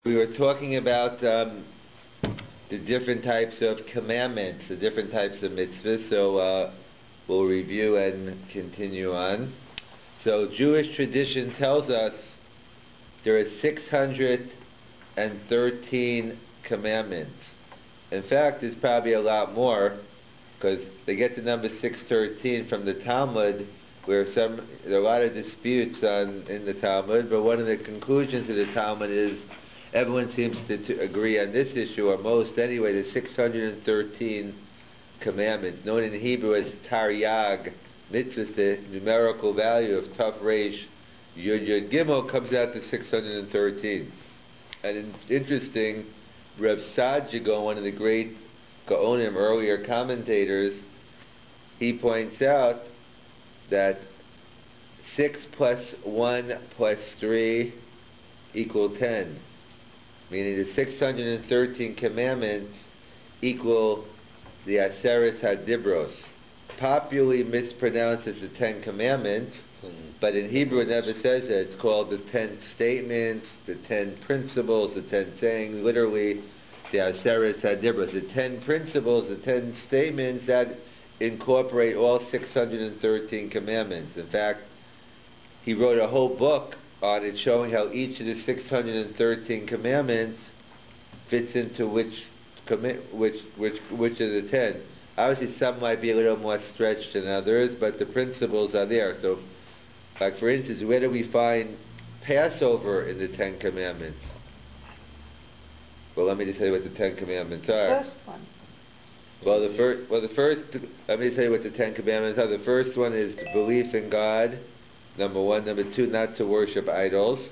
We were talking about the different types of commandments, the different types of mitzvahs, so we'll review and continue on. So Jewish tradition tells us there are 613 commandments. In fact, there's probably a lot more, because they get the number 613 from the Talmud, where there are a lot of disputes in the Talmud, but one of the conclusions of the Talmud is everyone seems to agree on this issue, or most anyway, the 613 commandments, known in Hebrew as Taryag, mitzvahs, the numerical value of Tav Reish Yud Yud Gimel comes out to 613. And it's interesting, Reb Sajigo, one of the great Gaonim, earlier commentators, he points out that 6 plus 1 plus 3 equal 10. Meaning the 613 commandments equal the Aseret HaDibros. Popularly mispronounced as the 10 Commandments, but in Hebrew it never says that. It's called the 10 Statements, the 10 Principles, the 10 Sayings, literally the Aseret HaDibros. The 10 Principles, the 10 Statements that incorporate all 613 commandments. In fact, he wrote a whole book on it showing how each of the 613 commandments fits into which of the 10. Obviously some might be a little more stretched than others, but the principles are there. So, like for instance, where do we find Passover in the 10 commandments? Well, let me just tell you what the 10 commandments are. First one. Well, the first, let me tell you what the 10 commandments are. The first one is the belief in God, number 1. Number 2, not to worship idols,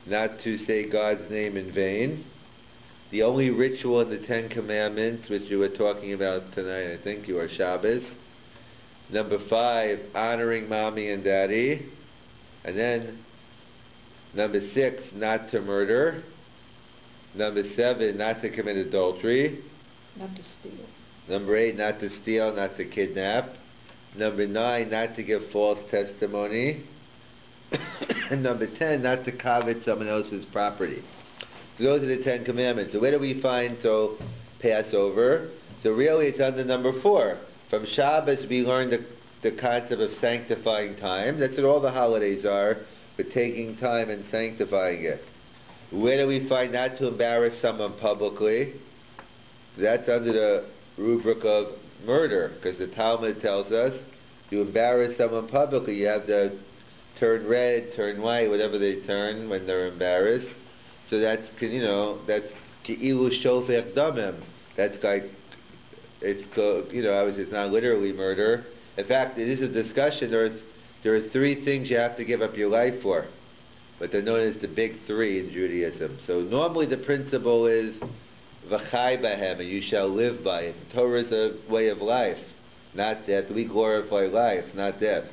not to say God's name in vain. The only ritual in the 10 commandments, which you were talking about tonight, I think you are Shabbos. Number 5, honoring mommy and daddy. And then number 6, not to murder. Number 7, not to commit adultery. Not to steal. Number 8, not to steal, not to kidnap. Number 9, not to give false testimony. And number 10, not to covet someone else's property. So those are the 10 commandments. So where do we find Passover? So really it's under number 4. From Shabbos we learned the concept of sanctifying time. That's what all the holidays are, but taking time and sanctifying it. Where do we find not to embarrass someone publicly? That's under the rubric of murder, because the Talmud tells us you embarrass someone publicly, you have to turn red, turn white, whatever they turn when they're embarrassed. So that's ki'ilu shofech damim. That's like, obviously it's not literally murder. In fact, it is a discussion. There are 3 things you have to give up your life for, but they're known as the big 3 in Judaism. So normally the principle is v'chai b'hem, and you shall live by it. The Torah is a way of life, not death. We glorify life, not death.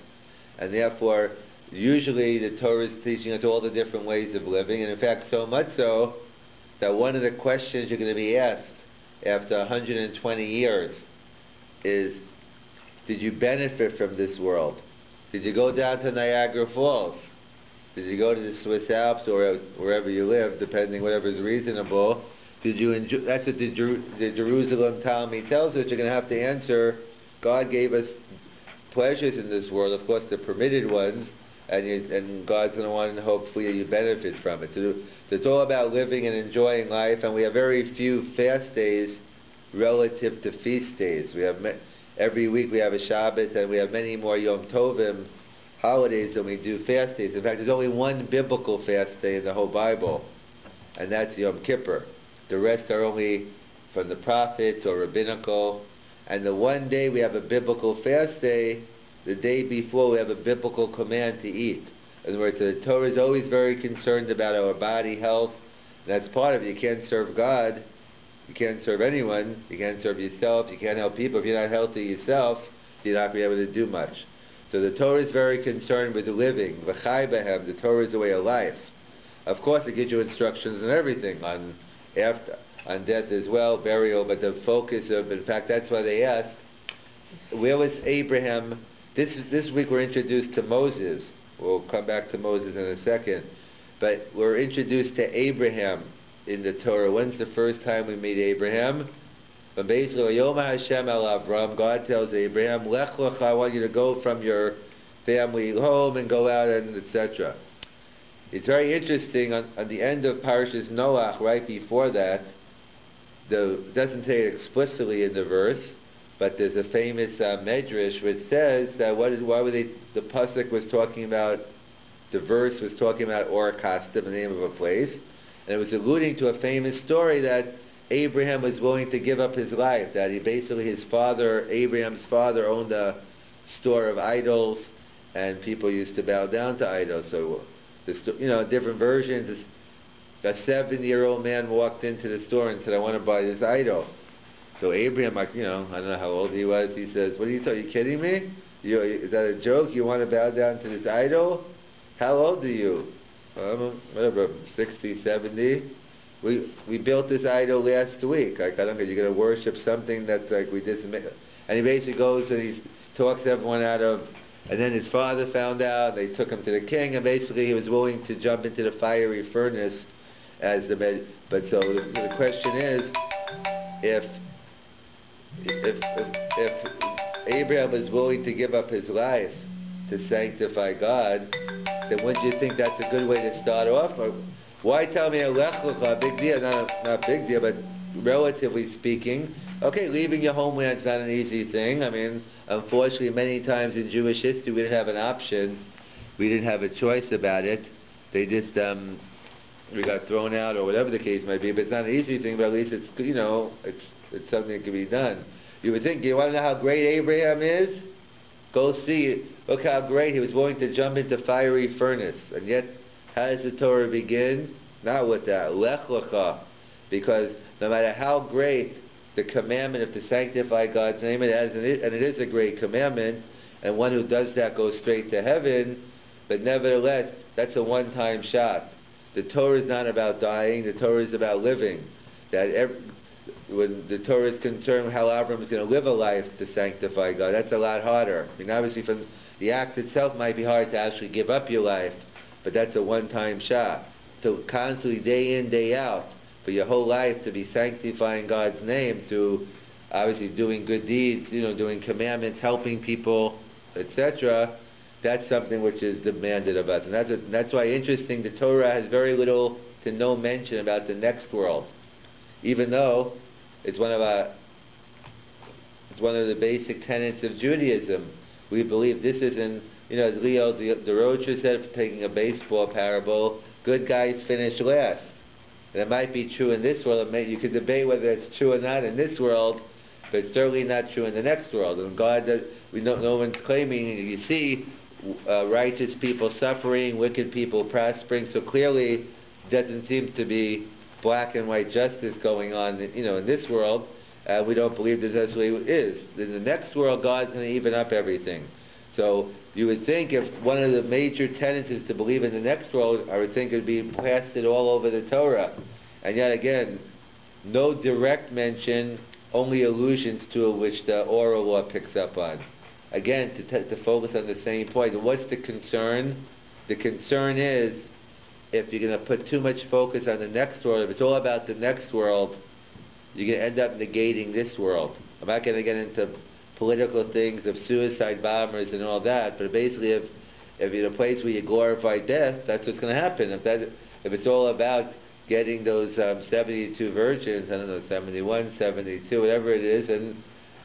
And therefore, usually the Torah is teaching us all the different ways of living, and in fact so much so that one of the questions you're going to be asked after 120 years is, did you benefit from this world? Did you go down to Niagara Falls? Did you go to the Swiss Alps or wherever you live, depending whatever is reasonable? Did you enjoy? That's what the Jerusalem Talmud tells us. You're going to have to answer. God gave us pleasures in this world, of course the permitted ones, and God's going to want, hopefully, you benefit from it. So it's all about living and enjoying life, and we have very few fast days relative to feast days. We have every week we have a Shabbat, and we have many more Yom Tovim holidays than we do fast days. In fact, there's only one biblical fast day in the whole Bible, and that's Yom Kippur. The rest are only from the prophets or rabbinical. And the one day we have a biblical fast day, the day before we have a biblical command to eat. In other words, the Torah is always very concerned about our body health. And that's part of it. You can't serve God. You can't serve anyone. You can't serve yourself. You can't help people. If you're not healthy yourself, you're not going to be able to do much. So the Torah is very concerned with the living. V'chai b'hem. The Torah is a way of life. Of course, it gives you instructions on everything, on death as well, burial, but the focus of, in fact, that's why they asked, where was Abraham? This week we're introduced to Moses. We'll come back to Moses in a second. But we're introduced to Abraham in the Torah. When's the first time we meet Abraham? But basically, Yom Hashem el Avram, God tells Abraham, Lech lecha, I want you to go from your family home and go out and etc. It's very interesting, on the end of Parashas Noach, right before that, it doesn't say it explicitly in the verse, but there's a famous medrash which says that the pasuk was talking about, the verse was talking about Or Kasdim, the name of a place, and it was alluding to a famous story that Abraham was willing to give up his life, that Abraham's father owned a store of idols, and people used to bow down to idols. So, different versions. A 70-year-old man walked into the store and said, I want to buy this idol. So Abraham, I don't know how old he was, he says, what are you kidding me? Is that a joke? You want to bow down to this idol? How old are you? Whatever, 60, 70. We built this idol last week. I don't know, you're going to worship something that's like we did. And he basically goes and he talks everyone out of, and then his father found out, they took him to the king, and basically he was willing to jump into the fiery furnace as the but so the question is, if Abraham was willing to give up his life to sanctify God, then wouldn't you think that's a good way to start off? Or why tell me a lech lecha, big deal, not big deal, but relatively speaking, okay, leaving your homeland is not an easy thing. I mean, unfortunately, many times in Jewish history, we didn't have an option. We didn't have a choice about it. They just, we got thrown out, or whatever the case might be. But it's not an easy thing, but at least it's something that can be done. You would think, you want to know how great Abraham is? Go see it. Look how great he was willing to jump into fiery furnace. And yet, how does the Torah begin? Not with that, lech lecha. Because no matter how great the commandment of to sanctify God's name it has, and it is a great commandment, and one who does that goes straight to heaven, but nevertheless, that's a one-time shot. The Torah is not about dying, the Torah is about living. When the Torah is concerned how Avram is going to live a life to sanctify God, that's a lot harder. I mean, obviously from the act itself might be hard to actually give up your life, but that's a one-time shot. To constantly, day in, day out, for your whole life to be sanctifying God's name through obviously doing good deeds, doing commandments, helping people, etc., that's something which is demanded of us. And that's why interesting, the Torah has very little to no mention about the next world. Even though it's one of the basic tenets of Judaism. We believe this isn't, as Leo the Rocher said, taking a baseball parable, good guys finish last. And it might be true in this world. You could debate whether it's true or not in this world, but it's certainly not true in the next world. And God, no one's claiming. You see righteous people suffering, wicked people prospering. So clearly, doesn't seem to be black and white justice going on. In this world, we don't believe that that's the way it is. In the next world, God's going to even up everything. So you would think if one of the major tenets is to believe in the next world, I would think it would be plastered all over the Torah. And yet again, no direct mention, only allusions to it which the oral law picks up on. Again, to focus on the same point. And what's the concern? The concern is, if you're going to put too much focus on the next world, if it's all about the next world, you're going to end up negating this world. I'm not going to get into political things of suicide bombers and all that, but basically if you're in a place where you glorify death, that's what's going to happen. If it's all about getting those 72 virgins, 71, 72, whatever it is, and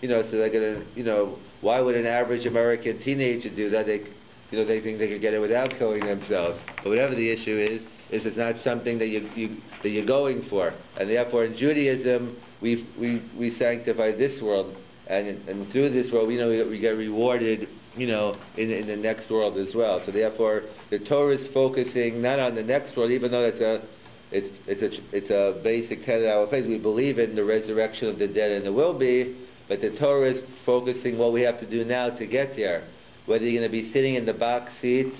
so they're going to, why would an average American teenager do that? They think they could get it without killing themselves. But whatever the issue is it's not something that you're going for. And therefore, in Judaism, we sanctify this world, and through this world, we get rewarded, in the next world as well. So therefore, the Torah is focusing not on the next world, even though it's a basic tenet of our faith. We believe in the resurrection of the dead, and there will be. But the Torah is focusing what we have to do now to get there. Whether you're going to be sitting in the box seats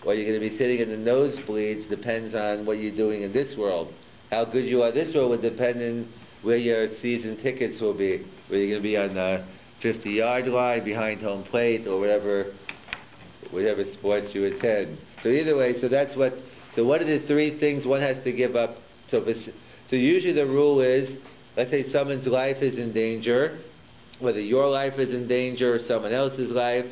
or you're going to be sitting in the nosebleeds depends on what you're doing in this world. How good you are this world will depend on where your season tickets will be. Whether you're going to be on the 50-yard line, behind home plate, or whatever sports you attend. So either way, so that's what So what are the three things one has to give up? So usually the rule is, let's say someone's life is in danger, whether your life is in danger or someone else's life,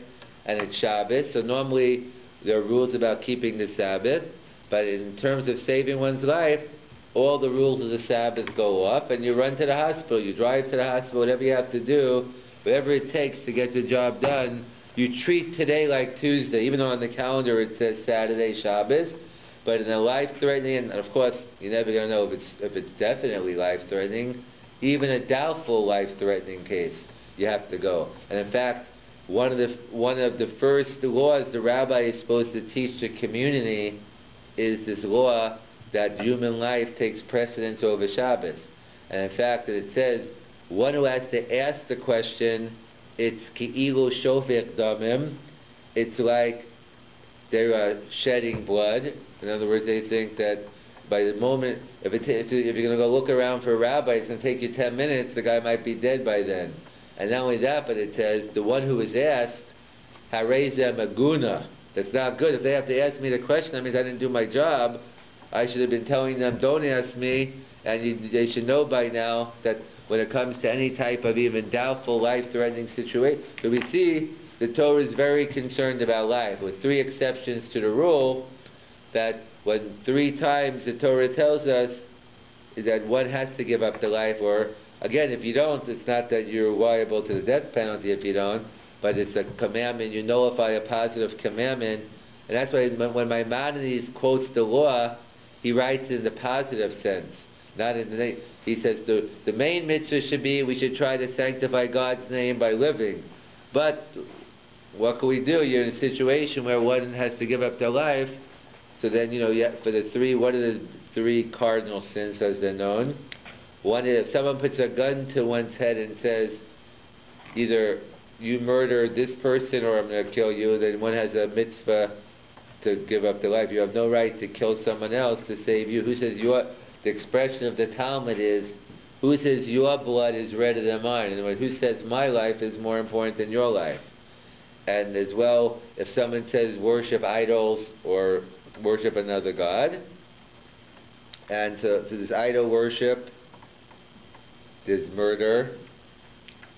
and it's Shabbos. So normally there are rules about keeping the Sabbath, but in terms of saving one's life, all the rules of the Sabbath go off, and you run to the hospital, you drive to the hospital, whatever you have to do, whatever it takes to get the job done. You treat today like Tuesday, even though on the calendar it says Saturday, Shabbos, but in a life-threatening, and of course you're never going to know if it's definitely life-threatening, even a doubtful life-threatening case, you have to go. And in fact, one of the first laws the rabbi is supposed to teach the community is this law that human life takes precedence over Shabbos. And in fact, it says, one who has to ask the question, it's ki'ilu shofech damim, it's like they're shedding blood. In other words, they think that by the moment, if you're going to go look around for a rabbi, it's going to take you 10 minutes, the guy might be dead by then. And not only that, but it says, the one who is asked, hareza maguna, that's not good. If they have to ask me the question, that means I didn't do my job. I should have been telling them, don't ask me, and they should know by now that when it comes to any type of even doubtful, life-threatening situation. So we see the Torah is very concerned about life, with three exceptions to the rule, that when 3 times the Torah tells us that one has to give up the life, or again, if you don't, it's not that you're liable to the death penalty if you don't, but it's a commandment, you nullify a positive commandment. And that's why when Maimonides quotes the law, he writes in the positive sense, not in the he says the main mitzvah should be we should try to sanctify God's name by living. But what can we do? You're in a situation where one has to give up their life. So then, for the 3, what are the 3 cardinal sins as they're known? One is if someone puts a gun to one's head and says, either you murder this person or I'm going to kill you, then one has a mitzvah to give up their life. You have no right to kill someone else to save you. Who says the expression of the Talmud is, who says your blood is redder than mine? In other words, who says my life is more important than your life? And as well, if someone says worship idols or worship another god, and so there's idol worship, there's murder,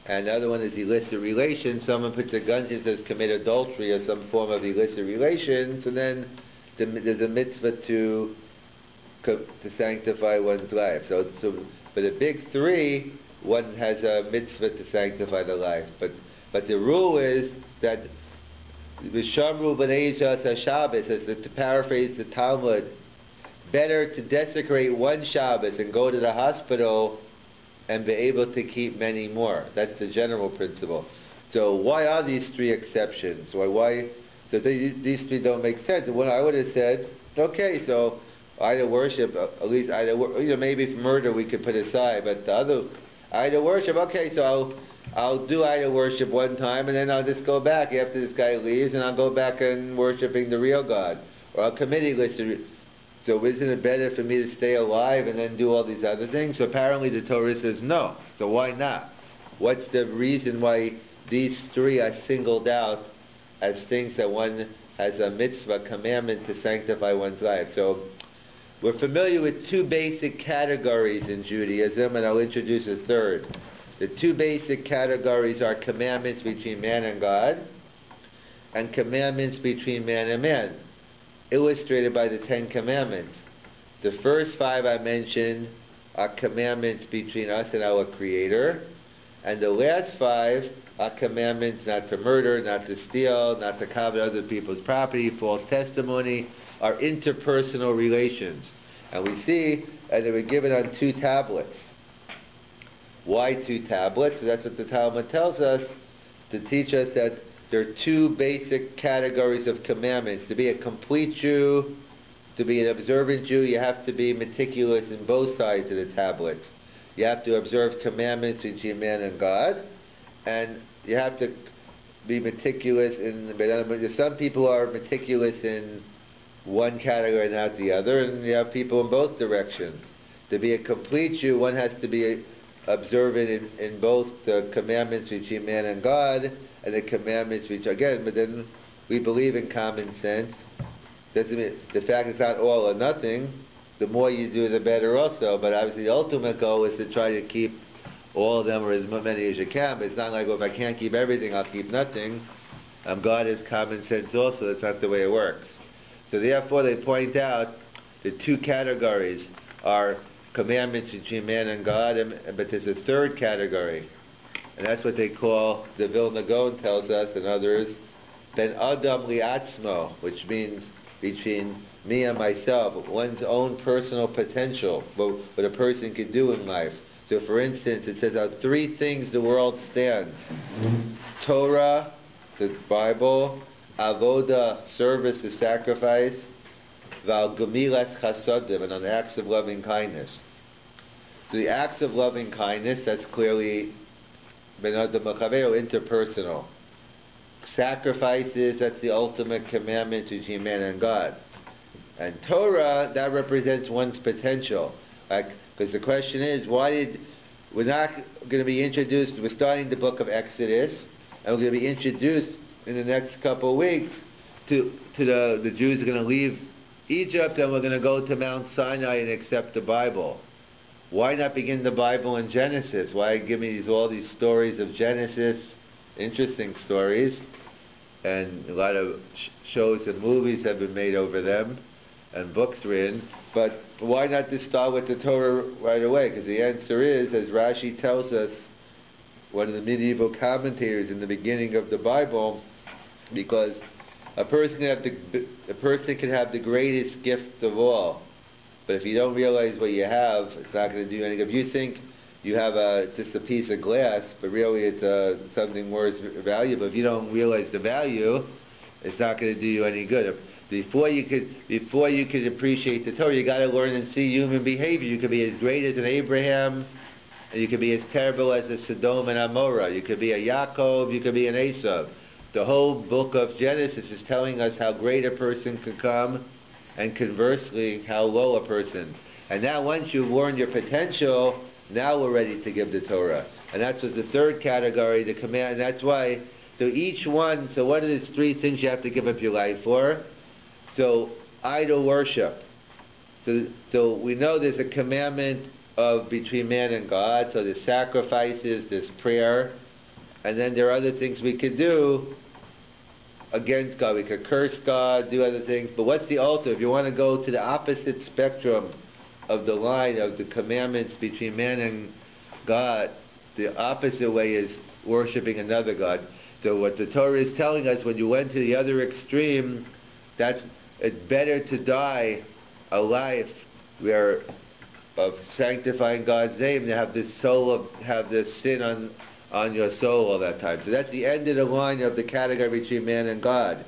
and the other one is illicit relations. Someone puts a gun to and says commit adultery or some form of illicit relations, and then there's a mitzvah to sanctify one's life. So for the big 3, one has a mitzvah to sanctify the life. But the rule is that V'shamru b'nei Yisrael Shabbos, to paraphrase the Talmud, better to desecrate one Shabbos and go to the hospital and be able to keep many more. That's the general principle. So why are these 3 exceptions? Why? So these 3 don't make sense. And what I would have said, okay, so idol worship, at least maybe for murder we could put aside, but the other idol worship, okay, so I'll do idol worship one time and then I'll just go back after this guy leaves and I'll go back and worshiping the real God. Or I'll commit illicit. So isn't it better for me to stay alive and then do all these other things? So apparently the Torah says no. So why not? What's the reason why these 3 are singled out as things that one has a mitzvah, commandment to sanctify one's life? So we're familiar with 2 basic categories in Judaism, and I'll introduce a third. The 2 basic categories are commandments between man and God, and commandments between man and man, illustrated by the 10 Commandments. The first 5 I mentioned are commandments between us and our Creator, and the last 5 are commandments not to murder, not to steal, not to covet other people's property, false testimony, are interpersonal relations. And we see that they were given on 2 tablets. Why 2 tablets? That's what the Talmud tells us, to teach us that there are 2 basic categories of commandments. To be a complete Jew, to be an observant Jew, you have to be meticulous in both sides of the tablets. You have to observe commandments between man and God, and you have to be meticulous in, some people are meticulous in one category and not the other, and you have people in both directions. To be a complete Jew, one has to be observant in both the commandments between man and God, and the commandments which, again, but then we believe in common sense. Doesn't mean the fact it's not all or nothing. The more you do, the better also. But obviously the ultimate goal is to try to keep all of them or as many as you can. But it's not like, well, if I can't keep everything, I'll keep nothing. God is common sense also. That's not the way it works. So therefore they point out the two categories are commandments between man and God, but there's a third category. And that's what they call, the Vilna Gaon tells us and others, ben adam liatzmo, which means between me and myself, one's own personal potential, what a person can do in life. So for instance, it says out three things the world stands. Torah, the Bible, avoda, service, the sacrifice, val gemilas chasadim, and on acts of loving kindness. The acts of loving kindness, that's clearly ben adam l'chavero, interpersonal. Sacrifices, that's the ultimate commandment between man and God. And Torah, that represents one's potential. Because the question is, we're not going to be introduced, we're starting the book of Exodus, and we're going to be introduced in the next couple of weeks to the Jews are going to leave Egypt, and we're going to go to Mount Sinai and accept the Bible. Why not begin the Bible in Genesis? Why give me all these stories of Genesis, interesting stories, and a lot of shows and movies have been made over them, and books written, but why not just start with the Torah right away? Because the answer is, as Rashi tells us, one of the medieval commentators in the beginning of the Bible, because a person can have the greatest gift of all, but if you don't realize what you have, it's not going to do anything. If you think you have just a piece of glass, but really it's something more valuable, if you don't realize the value, it's not going to do you any good. Before you could appreciate the Torah, you got to learn and see human behavior. You could be as great as an Abraham, and you could be as terrible as a Sodom and Amorah. You could be a Yaakov, you could be an Esau. The whole book of Genesis is telling us how great a person could come, and conversely, how low a person. And now once you've learned your potential, now we're ready to give the Torah. And that's what the third category, the command, and that's why, so what are these three things you have to give up your life for? So, idol worship. So we know there's a commandment of between man and God, so there's sacrifices, there's prayer, and then there are other things we could do against God. We could curse God, do other things, but what's the ultimate? If you want to go to the opposite spectrum of the line of the commandments between man and God, the opposite way is worshiping another God. So what the Torah is telling us, when you went to the other extreme, that's it's better to die a life where of sanctifying God's name than have this sin on your soul all that time. So that's the end of the line of the category between man and God.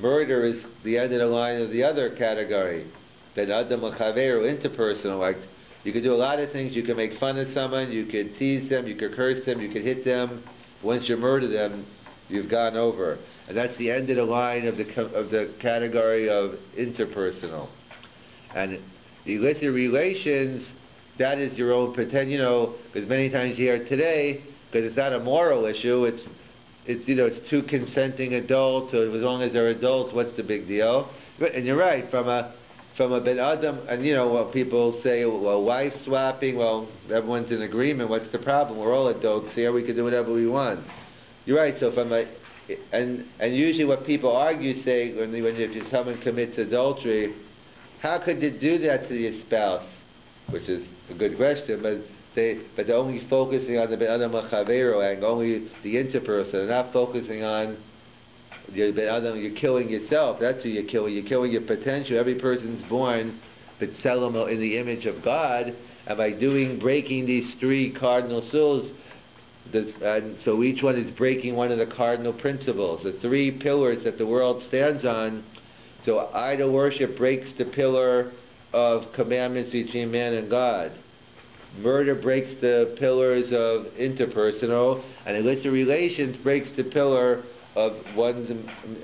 Murder is the end of the line of the other category. Ben adam l'chavero, interpersonal. Like you could do a lot of things. You can make fun of someone. You could tease them. You could curse them. You could hit them. Once you murder them, you've gone over. And that's the end of the line of the category of interpersonal. And illicit relations, that is your own potential, because many times you hear today, because it's not a moral issue, it's two consenting adults, so as long as they're adults, what's the big deal? And you're right, from a ben adam, and what people say, well, wife swapping, well, everyone's in agreement, what's the problem? We're all adults here, we can do whatever we want. You're right, so and usually what people argue say, if someone commits adultery, how could you do that to your spouse? Which is a good question, but they're only focusing on the ben adam l'chavero angle, only the interpersonal. They're not focusing on the ben adam. You're killing yourself. That's who you're killing. You're killing your potential. Every person's born, b'tselem, in the image of God, and by breaking these three cardinal sins, and so each one is breaking one of the cardinal principles, the three pillars that the world stands on. So idol worship breaks the pillar of commandments between man and God. Murder breaks the pillars of interpersonal, and illicit relations breaks the pillar of one's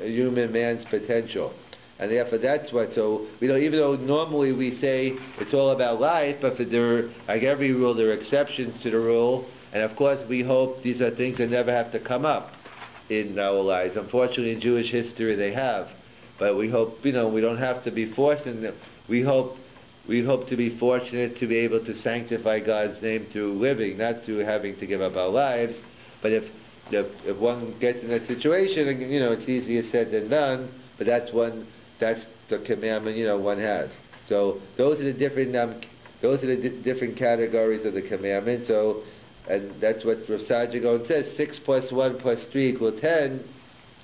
human man's potential. And therefore that's what, so, even though normally we say it's all about life, but like every rule, there are exceptions to the rule, and of course we hope these are things that never have to come up in our lives. Unfortunately in Jewish history they have. but we hope, we don't have to be forced, and we hope to be fortunate to be able to sanctify God's name through living, not through having to give up our lives. But if one gets in that situation, it's easier said than done. But that's the commandment one has. So those are the different different categories of the commandment. So, and that's what Rav Sajagon says: 6 + 1 + 3 = 10.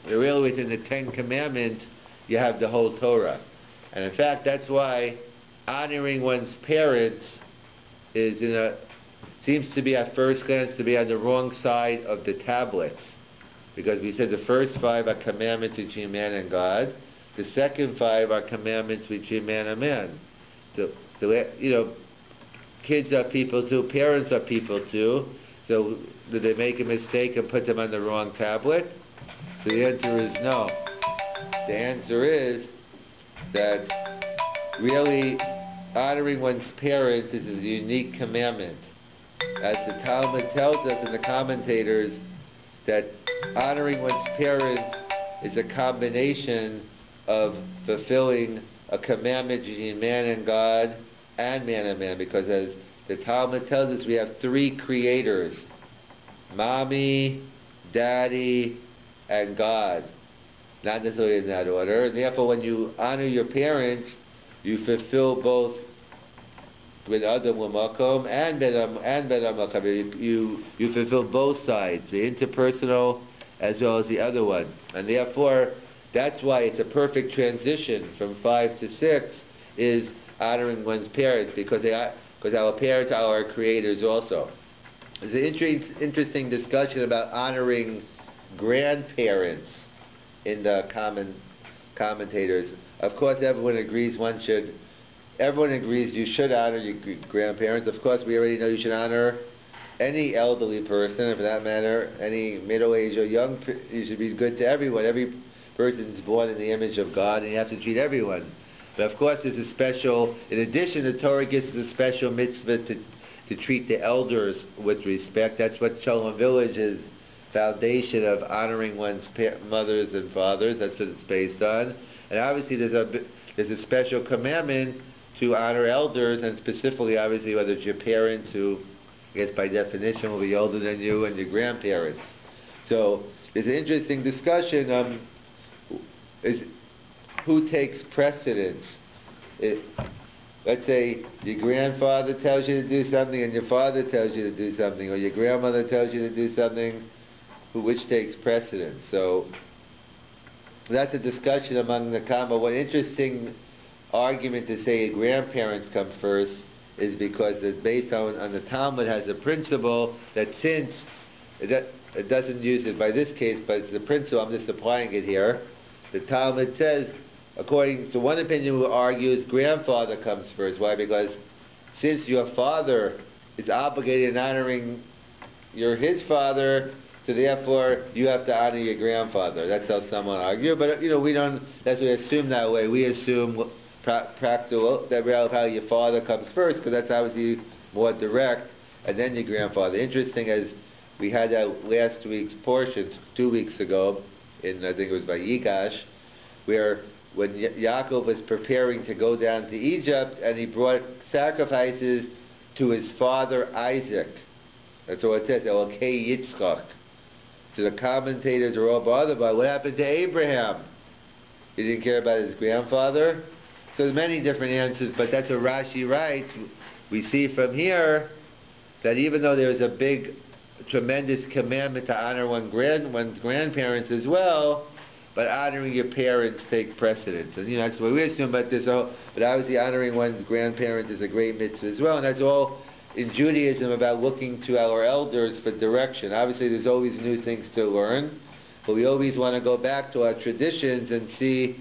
Really, within the 10 commandments, you have the whole Torah, and in fact, that's why honoring one's parents seems to be at first glance to be on the wrong side of the tablets, because we said the first 5 are commandments between man and God. The second 5 are commandments between man and man. So kids are people too, parents are people too. So did they make a mistake and put them on the wrong tablet? So the answer is no. The answer is that really honoring one's parents is a unique commandment. As the Talmud tells us in the commentators, that honoring one's parents is a combination of fulfilling a commandment between man and God and man and man, because as the Talmud tells us, we have 3 creators: Mommy, Daddy, and God. Not necessarily in that order. And therefore, when you honor your parents, you fulfill both with Adam U'Makom and Bedam Makom. You fulfill both sides, the interpersonal as well as the other one. And therefore, that's why it's a perfect transition from 5 to 6 is honoring one's parents, because our parents are our creators also. There's an interesting discussion about honoring grandparents in the commentators. Of course, everyone agrees you should honor your grandparents. Of course, we already know you should honor any elderly person, and for that matter, any middle-aged or young. You should be good to everyone. Every person is born in the image of God, and you have to treat everyone. But of course, there's a special, in addition, the Torah gives us a special mitzvah to treat the elders with respect. That's what Shalom Village's foundation of honoring one's mothers and fathers. That's what it's based on. And obviously, there's a special commandment to honor elders, and specifically, obviously, whether it's your parents, who I guess by definition will be older than you, and your grandparents. So there's an interesting discussion. Is who takes precedence? Let's say your grandfather tells you to do something, and your father tells you to do something, or your grandmother tells you to do something. Which takes precedence? So that's a discussion among the Kama. One interesting argument to say grandparents come first is because it's based on the Talmud has a principle that since it doesn't use it by this case, but it's the principle, I'm just applying it here. The Talmud says, according to one opinion, who argues grandfather comes first. Why? Because since your father is obligated in honoring his father, so therefore you have to honor your grandfather. That's how someone argues. But we don't necessarily assume that way. We assume practical that how your father comes first, because that's obviously more direct, and then your grandfather. Interesting, as we had that last week's portion 2 weeks ago, I think it was by Yigash, where when Yaakov was preparing to go down to Egypt, and he brought sacrifices to his father Isaac. That's what it says, Elokei Yitzchak. So the commentators are all bothered about what happened to Abraham. He didn't care about his grandfather. So there's many different answers, but that's what Rashi writes. We see from here that even though there's a big, tremendous commandment to honor one's grandparents as well, but honoring your parents take precedence. And that's what we assume about this. But obviously honoring one's grandparents is a great mitzvah as well, and that's all in Judaism about looking to our elders for direction. Obviously there's always new things to learn, but we always want to go back to our traditions and see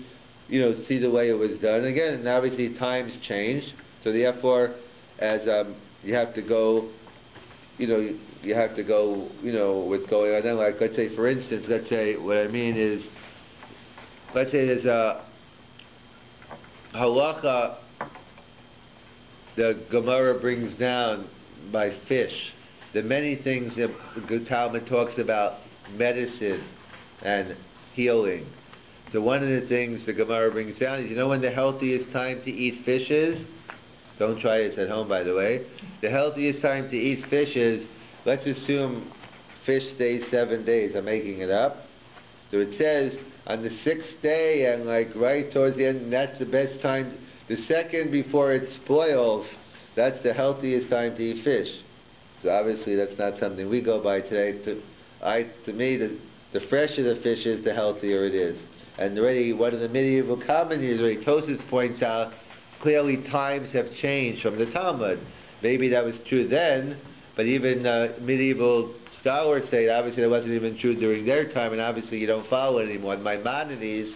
the way it was done. Again, and obviously times change, so therefore, as you have to go, what's going on then. Like, let's say, for instance, what I mean is, let's say there's a halacha the Gemara brings down by fish. The many things that the Talmud talks about medicine and healing. So one of the things the Gemara brings down is, you know when the healthiest time to eat fish is? Don't try this at home, by the way. The healthiest time to eat fish is, let's assume fish stays 7 days. I'm making it up. So it says on the 6th day and like right towards the end, that's the best time. The second before it spoils, that's the healthiest time to eat fish. So obviously that's not something we go by today. To me, the fresher the fish is, the healthier it is. And already one of the medieval commentators, already Tosafos points out, clearly times have changed from the Talmud. Maybe that was true then, but even medieval scholars say obviously that wasn't even true during their time, and obviously you don't follow it anymore. And Maimonides,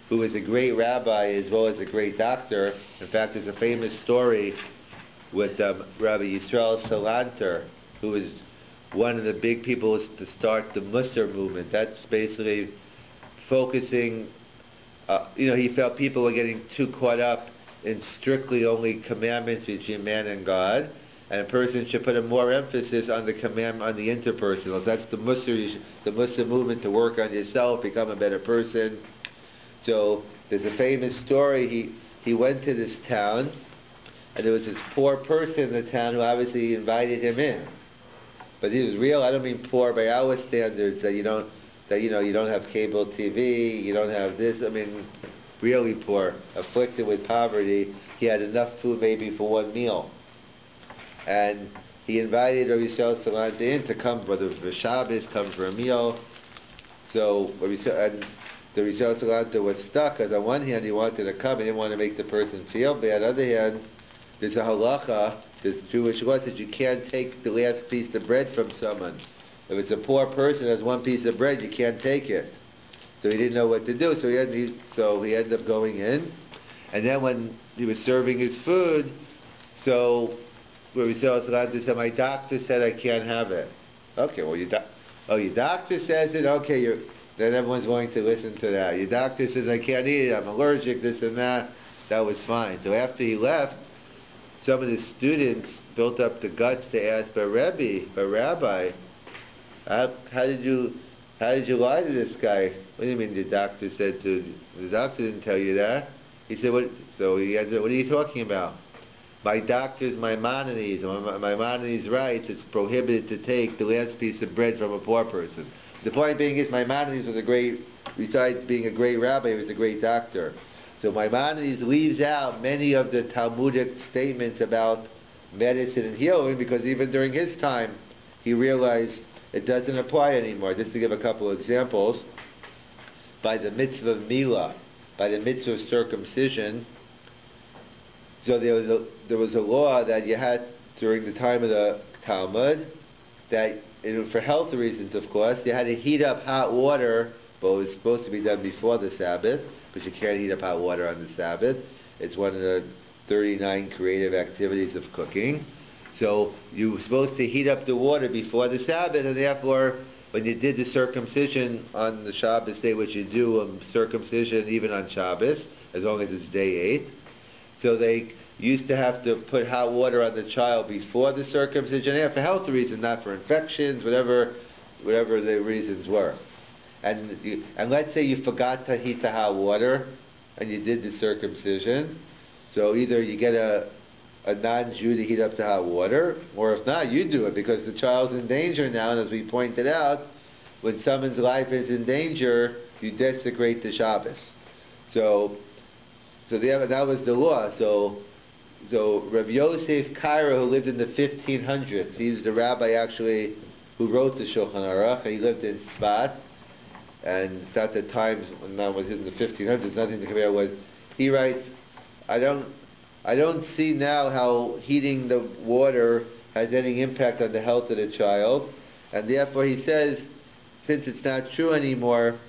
who is a great rabbi as well as a great doctor, in fact there's a famous story with Rabbi Aaron Selevan, who is one of the big people to start the Musar movement. That's basically focusing, he felt people were getting too caught up in strictly only commandments between man and God, and a person should put a more emphasis on the commandment, on the interpersonal. So that's the Musar movement, to work on yourself, become a better person. So there's a famous story. He went to this town, and there was this poor person in the town who obviously invited him in. But he was real. I don't mean poor by our standards, that you don't have cable TV, you don't have this. I mean, really poor, afflicted with poverty. He had enough food maybe for one meal. And he invited Rabbi Aaron Selevan in to come, whether for Shabbos, come for a meal. So Rabbi Aaron Selevan was stuck, because on one hand he wanted to come, he didn't want to make the person feel bad. On the other hand, there's a halacha, there's Jewish law that you can't take the last piece of bread from someone. If it's a poor person who has one piece of bread, you can't take it. So he didn't know what to do, so he ended up going in. And then when he was serving his food, so Rabbi Aaron Selevan said, my doctor said I can't have it. Okay, well your doctor says it, okay, then everyone's going to listen to that. Your doctor says I can't eat it, I'm allergic, this and that. That was fine. So after he left, some of the students built up the guts to ask, but Rabbi, how did you lie to this guy? What do you mean the doctor didn't tell you that? He said, what? So he answered, what are you talking about? My doctor's Maimonides. Maimonides writes it's prohibited to take the last piece of bread from a poor person. The point being is Maimonides was besides being a great rabbi, he was a great doctor. So Maimonides leaves out many of the Talmudic statements about medicine and healing, because even during his time, he realized it doesn't apply anymore. Just to give a couple of examples, by the mitzvah of Milah, by the mitzvah of circumcision, so there was a law that you had during the time of the Talmud, that for health reasons, of course, you had to heat up hot water, but it was supposed to be done before the Sabbath, but you can't heat up hot water on the Sabbath. It's one of the 39 creative activities of cooking. So you were supposed to heat up the water before the Sabbath, and therefore, when you did the circumcision on the Shabbos day, which you do circumcision even on Shabbos, as long as it's day 8, so they used to have to put hot water on the child before the circumcision, yeah, for health reasons, not for infections, whatever the reasons were. And let's say you forgot to heat the hot water, and you did the circumcision, so either you get a non-Jew to heat up the hot water, or if not, you do it, because the child's in danger now, and as we pointed out, when someone's life is in danger, you desecrate the Shabbos. So that was the law. So Rabbi Yosef Kaira, who lived in the 1500s, he's the rabbi actually who wrote the Shulchan Aruch, and he lived in Tzfat, and it's not the times when that was in the 1500s, nothing to compare with. He writes, I don't see now how heating the water has any impact on the health of the child, and therefore he says, since it's not true anymore,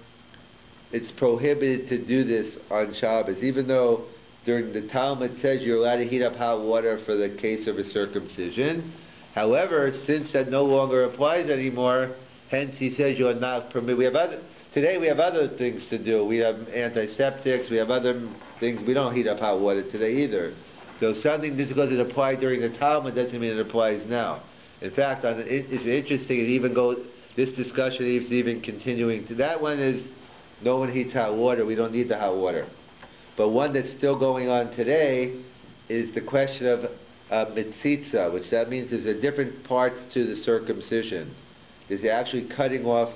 it's prohibited to do this on Shabbos, even though during the Talmud says you're allowed to heat up hot water for the case of a circumcision. However, since that no longer applies anymore, hence he says you are not permitted. Today we have other things to do. We have antiseptics, we have other things. We don't heat up hot water today either. So something just because it applied during the Talmud doesn't mean it applies now. In fact, it's interesting, this discussion is even continuing to that one is No one heats hot water. We don't need the hot water. But one that's still going on today is the question of mitzitza, which that means there's a different parts to the circumcision. There's actually cutting off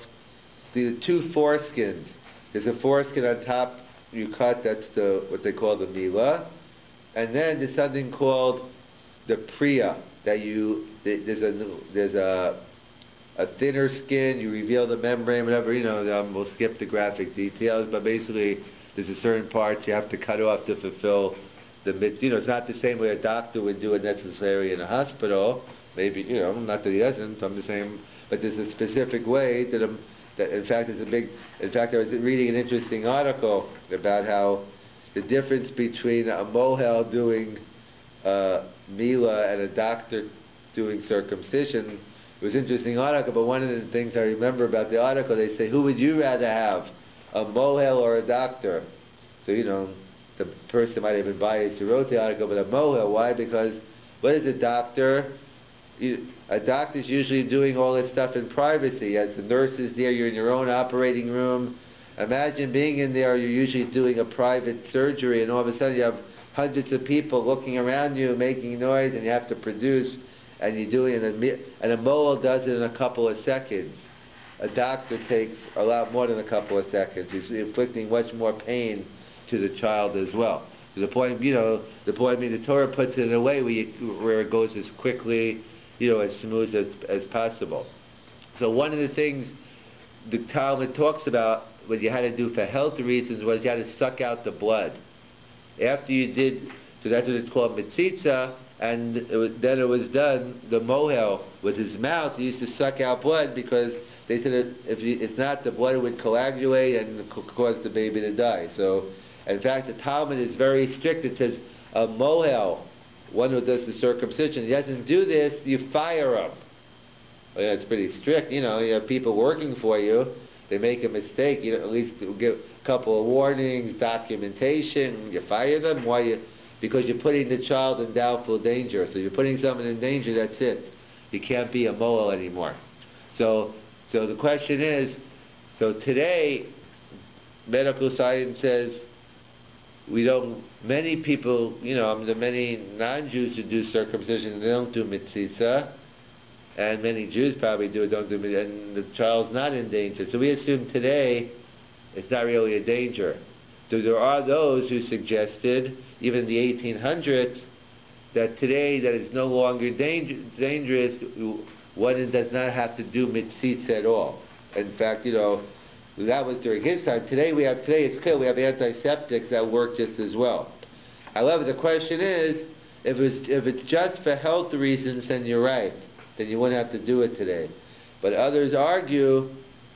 the two foreskins. There's a foreskin on top you cut, that's what they call the milah. And then there's something called the priya, there's a thinner skin, you reveal the membrane, whatever, we'll skip the graphic details, but basically there's a certain part you have to cut off to fulfill the mitzvah. It's not the same way a doctor would do it necessarily in a hospital. Maybe, not that he doesn't, I'm the same, but there's a specific way that in fact, I was reading an interesting article about how the difference between a mohel doing mila and a doctor doing circumcision. It was an interesting article, but one of the things I remember about the article, they say, who would you rather have, a mohel or a doctor? So, the person might have been biased who wrote the article, but a mohel, why? Because what is a doctor? A doctor's usually doing all this stuff in privacy. As the nurse is there, you're in your own operating room. Imagine being in there, you're usually doing a private surgery, and all of a sudden you have hundreds of people looking around you, making noise, and you have to produce, and you're doing it, and a mohel does it in a couple of seconds. A doctor takes a lot more than a couple of seconds. He's inflicting much more pain to the child as well. To the point, the Torah puts it in a way where it goes as quickly, as smooth as possible. So one of the things the Talmud talks about, what you had to do for health reasons, was you had to suck out the blood. After you did, so that's what it's called, mitzitza, and then it was done, the mohel, with his mouth, he used to suck out blood because they said that if not, the blood would coagulate and cause the baby to die. So, in fact, the Talmud is very strict. It says, a mohel, one who does the circumcision, he doesn't do this, you fire him. Well, it's pretty strict. You have people working for you. They make a mistake. At least give a couple of warnings, documentation. You fire them. Why? Because you're putting the child in doubtful danger. So you're putting someone in danger. That's it. You can't be a mohel anymore. So the question is, so today, medical science says many people, the many non-Jews who do circumcision, they don't do mitzitza, and many Jews probably don't do mitzitza, and the child's not in danger. So we assume today it's not really a danger. So there are those who suggested, even in the 1800s, that today that it's no longer dangerous, one does not have to do mitzitza at all. In fact, that was during his time. Today it's clear we have antiseptics that work just as well. However, the question is, if it's just for health reasons, then you're right. Then you wouldn't have to do it today. But others argue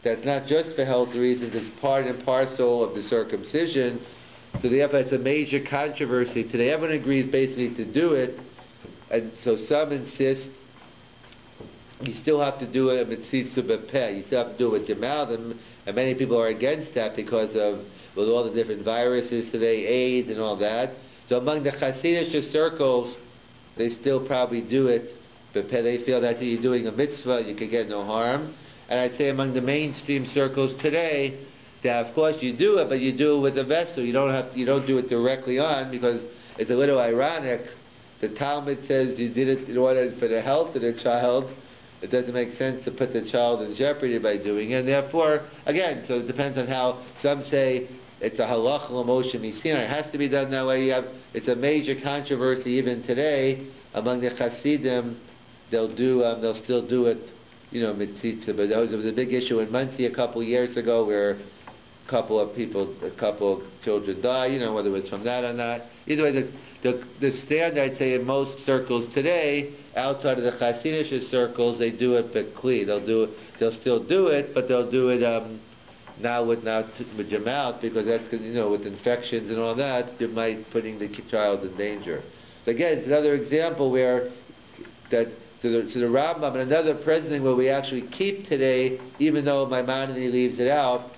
that it's not just for health reasons, it's part and parcel of the circumcision. So therefore it's a major controversy today. Everyone agrees basically to do it, and so some insist you still have to do it with mitzitza b'peh. You still have to do it with your mouth, and many people are against that because of all the different viruses today, AIDS and all that. So among the Hasidic circles, they still probably do it b'peh. They feel that you're doing a mitzvah, you can get no harm. And I'd say among the mainstream circles today, that of course you do it, but you do it with a vessel. You don't do it directly on, because it's a little ironic. The Talmud says you did it in order for the health of the child. It doesn't make sense to put the child in jeopardy by doing it. And therefore, again, so it depends on how some say it's a halach l'moshe misina. It has to be done that way. It's a major controversy even today among the Hasidim. They'll still do it, mitzitza. But there was a big issue in Muncie a couple years ago where a couple of children died. Whether it was from that or not. Either way, the standard, I'd say, in most circles today, outside of the Hasidic circles, they do it b'kli. They'll still do it, but they'll do it not with your mouth, because that's with infections and all that, you might putting the child in danger. So again, it's another example where that. So the Rambam and another precedent where we actually keep today, even though Maimonides leaves it out,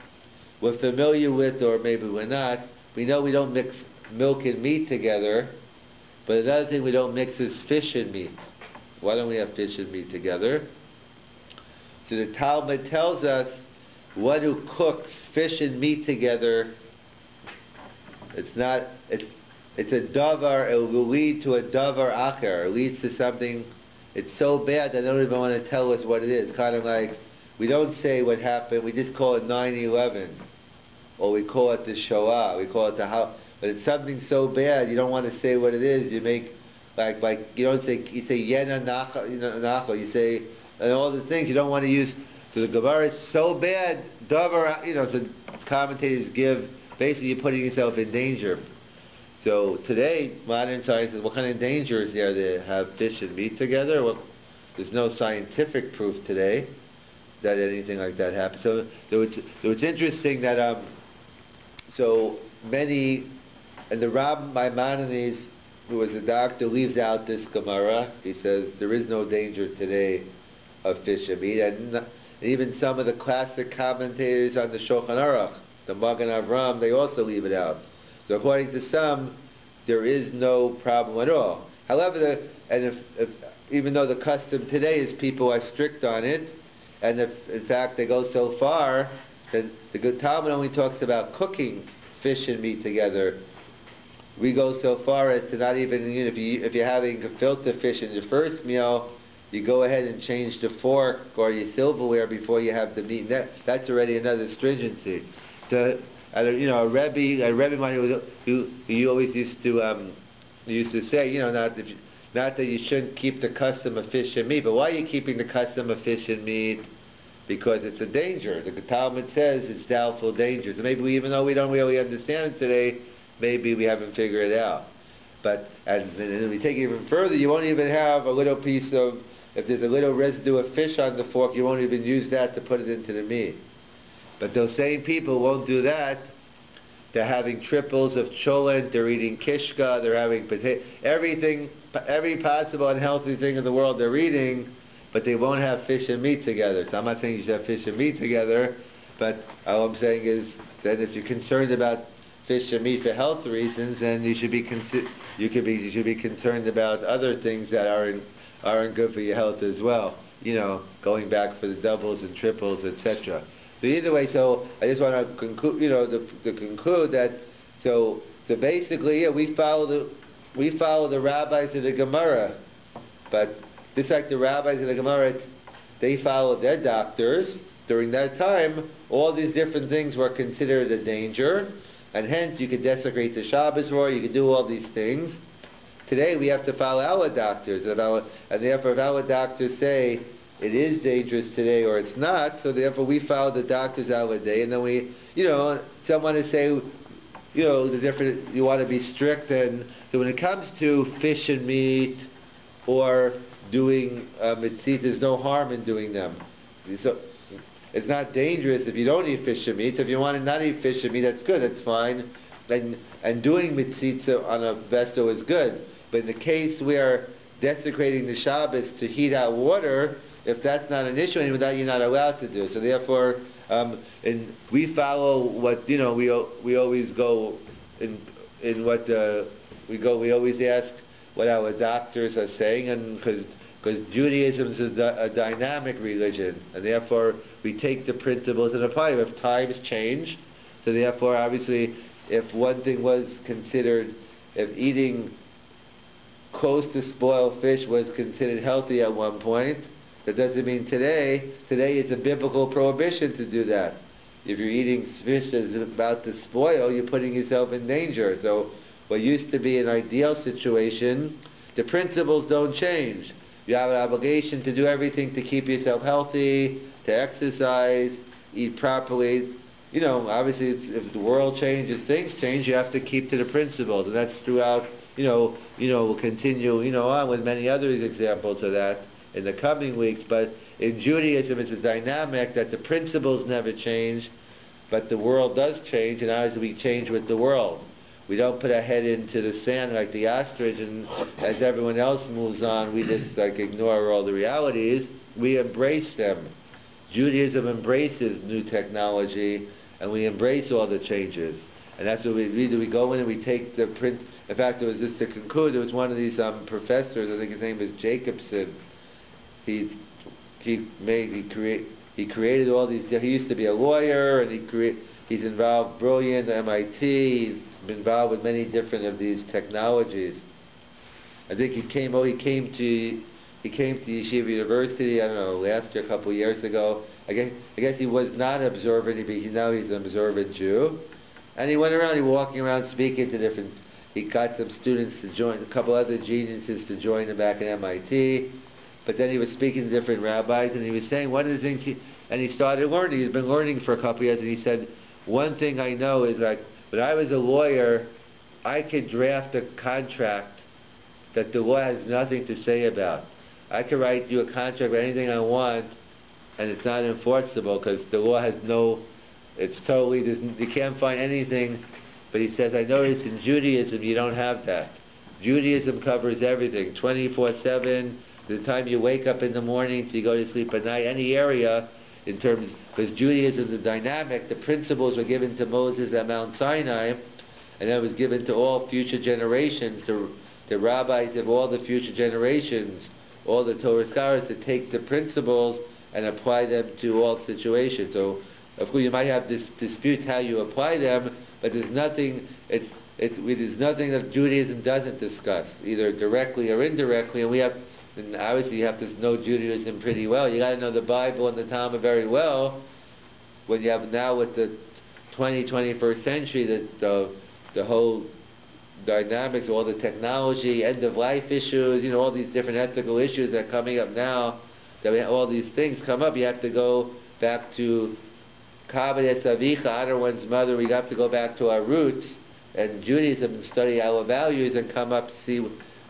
we're familiar with, or maybe we're not. We know we don't mix milk and meat together, but another thing we don't mix is fish and meat. Why don't we have fish and meat together? So the Talmud tells us one who cooks fish and meat together, it's not, it's a davar, it will lead to a davar acher, it leads to something, it's so bad that they don't even want to tell us what it is. Kind of like, we don't say what happened, we just call it 9/11, or we call it the Shoah, we call it the how, but it's something so bad, you don't want to say what it is, you make, like you don't say, you say yena nachal, you say, and all the things you don't want to use. So the Gemara is so bad, davar, so commentators give, basically you're putting yourself in danger. So today, modern science says, what kind of danger is there to have fish and meat together? Well, there's no scientific proof today that anything like that happens. So it's interesting that so many, and the Rabbi Maimonides, who was a doctor, leaves out this Gemara. He says there is no danger today of fish and meat, and even some of the classic commentators on the Shulchan Aruch, the Magen Avram, they also leave it out. So according to some, there is no problem at all. However, if even though the custom today is people are strict on it, and if in fact they go so far that the Talmud only talks about cooking fish and meat together, we go so far as to not even, if you're having filter fish in your first meal, you go ahead and change the fork or your silverware before you have the meat. That's already another stringency. A Rebbe who always used to say, not that you shouldn't keep the custom of fish and meat, but why are you keeping the custom of fish and meat? Because it's a danger. The Talmud says it's doubtful danger. So maybe even though we don't really understand it today, maybe we haven't figured it out. But and if we take it even further, you won't even have a little piece of, if there's a little residue of fish on the fork, you won't even use that to put it into the meat. But those same people won't do that. They're having triples of cholent, they're eating kishka, they're having potato, every possible unhealthy thing in the world they're eating, but they won't have fish and meat together. So I'm not saying you should have fish and meat together, but all I'm saying is that if you're concerned about fish and meat for health reasons, then you should be concerned about other things that aren't good for your health as well. Going back for the doubles and triples, etc. So either way, so I just want to conclude, to conclude that so basically, we follow the rabbis of the Gemara, but just like the rabbis of the Gemara, they followed their doctors during that time. All these different things were considered a danger, and hence you could desecrate the Shabbos roar, you could do all these things. Today we have to follow our doctors, and therefore if our doctors say it is dangerous today or it's not, so therefore we follow the doctors our day, and then we, someone to say, the different, you want to be strict, and so when it comes to fish and meat or doing mitzvot, there's no harm in doing them. So it's not dangerous if you don't eat fish and meat. So if you want to not eat fish and meat, that's good, that's fine. And doing mitzvot on a vessel is good. But in the case where desecrating the Shabbos to heat out water, if that's not an issue, and that you're not allowed to do. So therefore, and we follow what we always go in what we always ask what our doctors are saying, and because Judaism is a dynamic religion, and therefore we take the principles and apply them. If times change, so therefore obviously if one thing was considered, if eating close to spoiled fish was considered healthy at one point, that doesn't mean today it's a biblical prohibition to do that. If you're eating fish that's about to spoil, you're putting yourself in danger. So what used to be an ideal situation, the principles don't change. You have an obligation to do everything to keep yourself healthy, to exercise, eat properly. Obviously if the world changes, things change, you have to keep to the principles. And that's throughout, we'll continue, on with many other examples of that in the coming weeks. But in Judaism it's a dynamic that the principles never change, but the world does change, and as we change with the world. We don't put our head into the sand like the ostrich, and as everyone else moves on, we just ignore all the realities. We embrace them. Judaism embraces new technology, and we embrace all the changes. And that's what we do. We go in and we take the print. In fact, it was just to conclude, there was one of these professors, I think his name is Jacobson. He he created all these. He used to be a lawyer, and he's involved, brilliant at MIT. He's been involved with many different of these technologies. I think he came to Yeshiva University. I don't know, last year, a couple of years ago. I guess he was not observant. Now he's an observant Jew, and he went around. He walking around speaking to different. He got some students to join, a couple other geniuses to join him back at MIT. But then he was speaking to different rabbis, and he was saying one of the things he started learning. He's been learning for a couple of years, and he said, one thing I know is, like, when I was a lawyer, I could draft a contract that the law has nothing to say about. I could write you a contract about anything I want, and it's not enforceable because the law has you can't find anything. But he says, I noticed in Judaism you don't have that. Judaism covers everything, 24/7, the time you wake up in the morning till you go to sleep at night, any area because Judaism is dynamic. The principles were given to Moses at Mount Sinai, and that was given to all future generations, the rabbis of all the future generations, all the Torah scholars, to take the principles and apply them to all situations. So, of course, you might have disputes how you apply them, but there's nothing that Judaism doesn't discuss, either directly or indirectly. And obviously you have to know Judaism pretty well. You got to know the Bible and the Talmud very well. When you have now with the 21st century, the whole dynamics, all the technology, end of life issues, all these different ethical issues that are coming up now, all these things come up. You have to go back to Kabbalah Savicha, honor one's mother. We have to go back to our roots and Judaism and study our values and come up to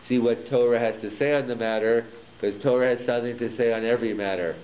see what Torah has to say on the matter, because Torah has something to say on every matter.